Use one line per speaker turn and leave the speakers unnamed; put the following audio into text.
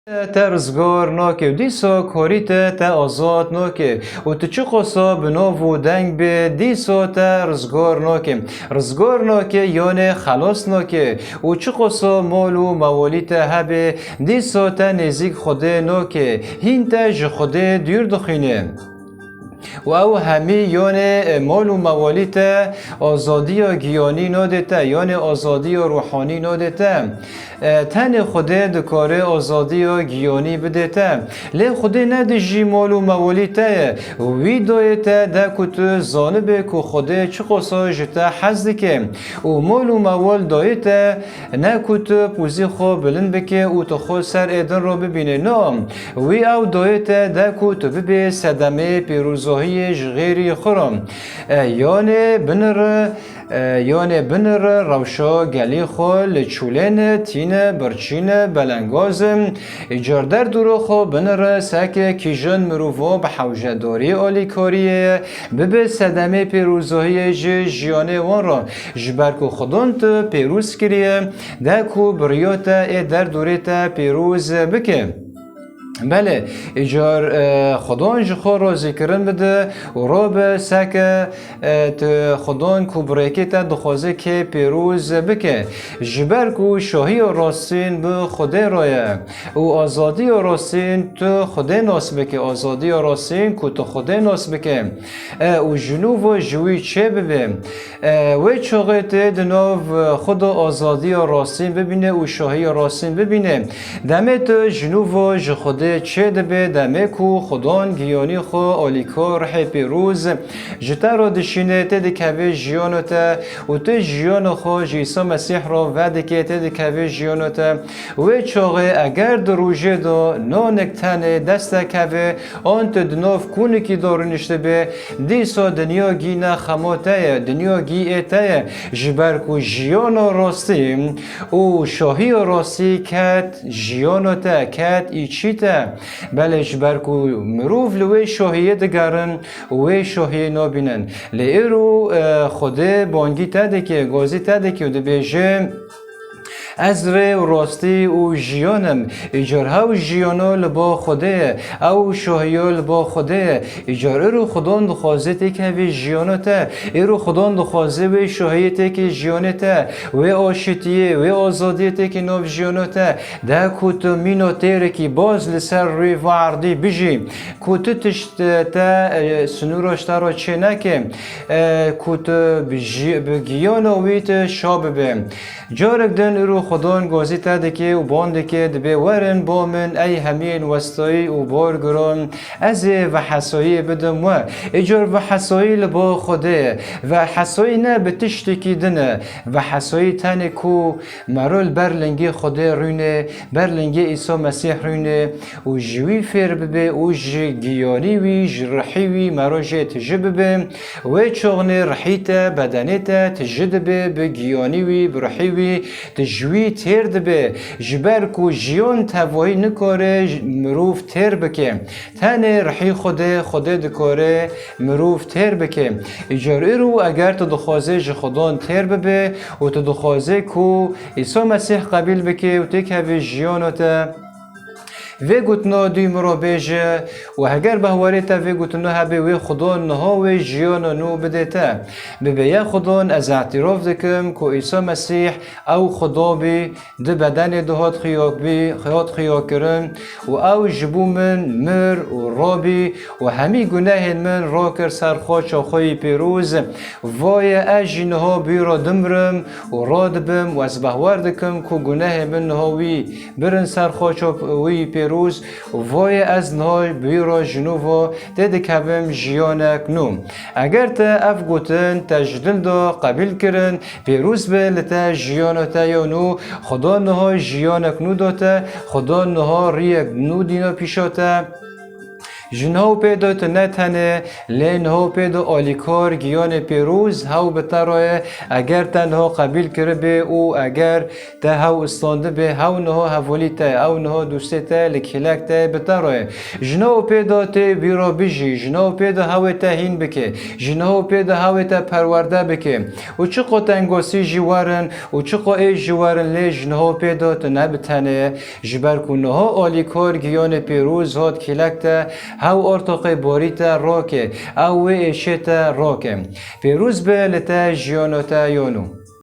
تا رزگار ناکه و دیسا کاریت تا آزاد ناکه و تو چه قصا بناو و دنگ به دیسا تا رزگار ناکه یعنی خلاص ناکه و چه قصا مال و موالیت هبه دیسا تا نزیک خوده ناکه هین تا جه خوده دیر دخینه و او همی یعنی مال و موالیت آزادی و گیانی نادته یعنی آزادی و روحانی نادته تن خوده دکاره آزادی و گیانی بدته لی خوده ندجی مال و موالیت وی دایته ده کتو زانبه که خوده چه قصا جتا حزد که و مال و موال دایته نه کتو پوزی خو بلند بکه او تو خود سر ایدن رو ببینه نام وی او دایته ده کتو ببه صدمه پیروزاهی غیری خورم یعنی بنر روشا گلی خو لچولن تین برچین بلنگازم ایجار در دورو خو بنر سکه کیجن مروفا به حوجه داری آلی کاریه ببه صدمه پیروزاهی جیانه وان را جبرکو خودان تو پیروز کریه دکو بریاتا در دوریتا پیروز بکه بله ایجار خدان جخور را ذکرن بده و را به سکه خدان کبریکی تا دخوازه که پیروز بکه جبر کو شاهی و راستین به خوده رایه و آزادی و راستین تو خوده ناس بکه آزادی و راستین کو تو خوده ناس بکه و جنوب و جوی چه ببه و چاقیت دناو خود آزادی و راستین ببینه و شاهی و راستین ببینه دمه تو جنوب و جخوده چه دبه دمه کو خدان گیانی خو آلیکا رح پیروز جتا را دشینه تد کوه جیانو تا و ته جیانو خو جیسا مسیح را وعده که تد کوه جیانو تا و چاقه اگر دروژه دا نانکتنه دست کوه آنت دناف کونه کی دارونشته به دیسا دنیا گی نخماته دنیا گی ایته جبر کو جیانو راستی و شاهی راستی کت جیانو تا کت ایچی تا بله جبر کو مروف لوی شاهیه دگرن و شاهیه نابینن لیرو خوده بانگی تده که گازی تده که ده بیجه از ره راستی و جیانم ایجار ها جیانا لبا خوده او شاهیا لبا خوده ایجار رو خدان دخوازه تی که وی جیانا تا ایرو خدان دخوازه وی شاهیه تی که جیانه تا وی آشتیه وی آزادیه تی که ناف جیانا تا ده کتو مینو تیره که باز لسر روی وعردی بجی کتو تشت تا سنوراشتا را چه نکه کتو بگیانا ویت شاب بیم جارک دن ایرو خدان گازی تده که و بانده که دبه ورن با من ای همین وستایی و بارگران از و حسایی بدم و ایجار و حسایی لبا خوده و حسایی نه به تشتی که دنه و حسایی تنه کو مرول برلنگی خوده رونه برلنگی ایسا مسیح رونه و جوی فیر ببه و گیانی وی جرحی وی مراجع تجب ببه و چغنه رحیت بدنیت تجد به گیانی وی برحی وی تجوی تیر دبه جبر کو جیان توایی نکاره مروف تیر بکه تنه رحی خوده دکاره مروف تیر بکه اجاره رو اگر تو دخوازه خدان تیر ببه و تو دخوازه کو عیسی مسیح قبیل بکه و تک هفه جیانو تا وی گوتنا دوی مرا بیجه و اگر بهواری تا وی گوتنا هبه وی خدان نها وی جیان نو بده تا ببه یا خدان از اعتراف دکم که عیسی مسیح او خدا بی ده بدن دهات خیاک کرن و او جبو من مر و رابی و همی گناه من را کر سرخوا چاخوی پیروز وای اجی نها بی را دمرم و را دبم و از بهوار دکم که گناه من نها وی برن سرخوا چاخوی پیروز وای از نهای بیرا جنوبا تد کبم جیانک نوم اگر تا اف گوتن تجدل دا قبیل کرن پیروز به لتا جیانتا یا نو خدا نها جیانک نو داتا خدا نها ریک نو دینا پیشاتا جنهو پیدا تنتنه لنهو پیدا آلیکار گیان پیروز هاو بتروه اگر تنها قبیل کرده او اگر ته هاو استانده به هاو نهو هفولی ته او نهو دوسته ته لکلک ته بتروه جنهو پیدا ته بیرا بیجی جنهو پیدا هاو ته هین بکه جنهو پیدا هاو ته پرورده بکه و چقو تنگاسی جوارن و چقو ای جوارن لی جنهو پیدا تنه بتنه جبر کنها آلیکار گیان پیروز هاد کلک ته هاو ارتقی باریتا راکه او ایشتا راکه پیروز به لتا جیانتا یانو